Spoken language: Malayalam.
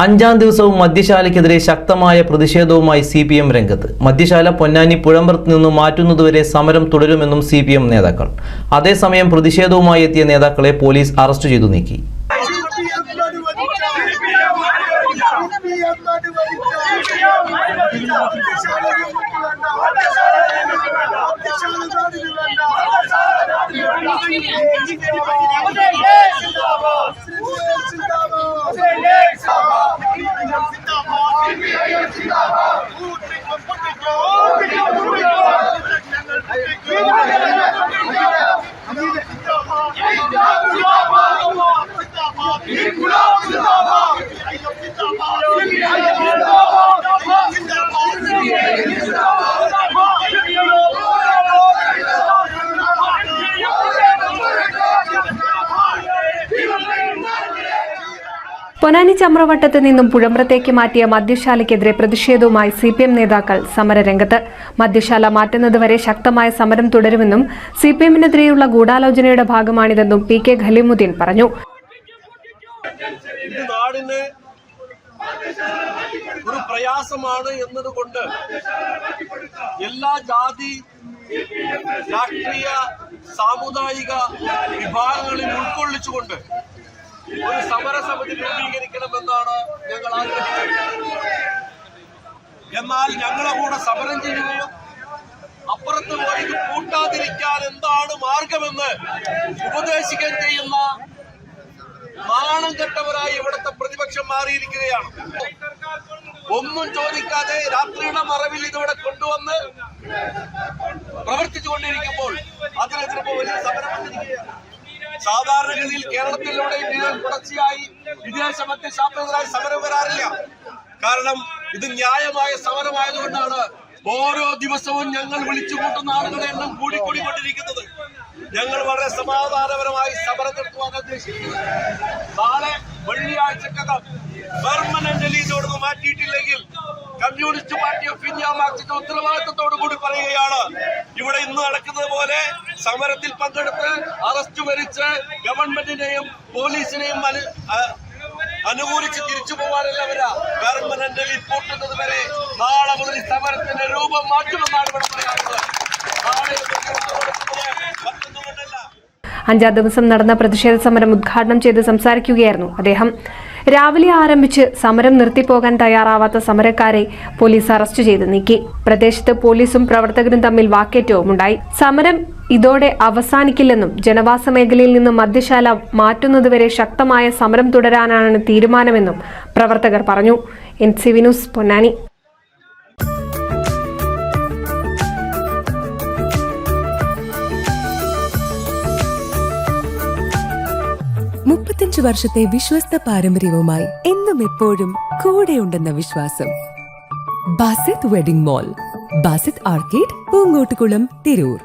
അഞ്ചാം ദിവസവും മദ്യശാലയ്ക്കെതിരെ ശക്തമായ പ്രതിഷേധവുമായി CPM രംഗത്ത്. മദ്യശാല പൊന്നാനി പുഴമ്പറത്ത് നിന്ന് മാറ്റുന്നതുവരെ സമരം തുടരുമെന്നും CPM നേതാക്കൾ. അതേസമയം പ്രതിഷേധവുമായി എത്തിയ നേതാക്കളെ പോലീസ് അറസ്റ്റ് ചെയ്തു നീക്കി. പൊന്നാനി ചമ്രവട്ടത്ത് നിന്നും പുഴമ്പ്രത്തേക്ക് മാറ്റിയ മദ്യശാലയ്ക്കെതിരെ പ്രതിഷേധവുമായി CPM നേതാക്കൾ സമരരംഗത്ത്. മദ്യശാല മാറ്റുന്നതുവരെ ശക്തമായ സമരം തുടരുമെന്നും CPM-നെതിരെയുള്ള ഗൂഢാലോചനയുടെ ഭാഗമാണിതെന്നും PK ഖലീമുദ്ദീൻ പറഞ്ഞു. ഒരു പ്രയാസമാണ് എന്നതുകൊണ്ട് എല്ലാ ജാതി രാഷ്ട്രീയ സാമുദായിക വിഭാഗങ്ങളിൽ ഉൾക്കൊള്ളിച്ചുകൊണ്ട് ഒരു സമരസമിതി രൂപീകരിക്കണമെന്നാണ് ഞങ്ങൾ ആഗ്രഹിച്ചത്. എന്നാൽ ഞങ്ങളെ കൂടെ സമരം ചെയ്യുകയും അപ്പുറത്ത് പോയി ഇത് കൂട്ടാതിരിക്കാൻ എന്താണ് മാർഗമെന്ന് ഉപദേശിക്കാൻ ചെയ്യുന്ന നാണം കെട്ടവരായി ഇവിടുത്തെ പ്രതിപക്ഷം മാറിയിരിക്കുകയാണ്. ഒന്നും ചോദിക്കാതെ രാത്രിയുടെ മറവിൽ ഇതിവിടെ കൊണ്ടുവന്ന് പ്രവർത്തിച്ചുകൊണ്ടിരിക്കുമ്പോൾ അതിനെതിരെ വലിയ സമരം വന്നിരിക്കുകയാണ്. സാധാരണഗതിയിൽ കേരളത്തിലൂടെ തുടർച്ചയായി വിദേശ മദ്യശാലകരായി സമരം വരാറില്ല. കാരണം ഇത് ന്യായമായ സമരമായതുകൊണ്ടാണ് ഓരോ ദിവസവും ഞങ്ങൾ വിളിച്ചു കൂട്ടുന്ന ആളുകളുടെ എണ്ണം കൂടിക്കൊണ്ടിരിക്കുന്നത്. ഞങ്ങൾ വളരെ സമാധാനപരമായി സമരം നടത്തുവാൻ ഉദ്ദേശിക്കുന്നു. നാളെ വെള്ളിയാഴ്ചക്കകം പെർമനന്റലി ഇതോടൊന്ന് മാറ്റിയിട്ടില്ലെങ്കിൽ കമ്മ്യൂണിസ്റ്റ് പാർട്ടി ഓഫ് ഇന്ത്യ മാർക്സിന്റെ ഉത്തരവാദിത്തത്തോടു കൂടി പറയുകയാണ്, ഇവിടെ ഇന്ന് നടക്കുന്നത് പോലെ സമരത്തിൽ പങ്കെടുത്ത് അറസ്റ്റ് വരിച്ച് ഗവൺമെന്റിനെയും പോലീസിനെയും അനുകൂലിച്ച് തിരിച്ചു പോകാനല്ല വരാ. പെർമനന്റലി പൂട്ടുന്നത് വരെ നാളെ മുതൽ സമരത്തിന്റെ രൂപം മാറ്റുമെന്നാണ് ഇവിടെ പറയാറുള്ളത്. അഞ്ചാം ദിവസം നടന്ന പ്രതിഷേധ സമരം ഉദ്ഘാടനം ചെയ്ത് സംസാരിക്കുകയായിരുന്നു അദ്ദേഹം. രാവിലെ ആരംഭിച്ച് സമരം നിർത്തിപ്പോകാൻ തയ്യാറാവാത്ത സമരക്കാരെ പോലീസ് അറസ്റ്റ് ചെയ്ത് നീക്കി. പ്രദേശത്ത് പോലീസും പ്രവർത്തകരും തമ്മിൽ വാക്കേറ്റവുമുണ്ടായി. സമരം ഇതോടെ അവസാനിക്കില്ലെന്നും ജനവാസ മേഖലയിൽ നിന്ന് മദ്യശാല മാറ്റുന്നതുവരെ ശക്തമായ സമരം തുടരാനാണ് തീരുമാനമെന്നും പ്രവർത്തകർ പറഞ്ഞു. NCV news Ponnani. 35 വർഷത്തെ വിശ്വസ്ത പാരമ്പര്യവുമായി എന്നും എപ്പോഴും കൂടെയുണ്ടെന്ന വിശ്വാസം. Basith wedding mall, Basith arcade, Poongottukulam, Tirur.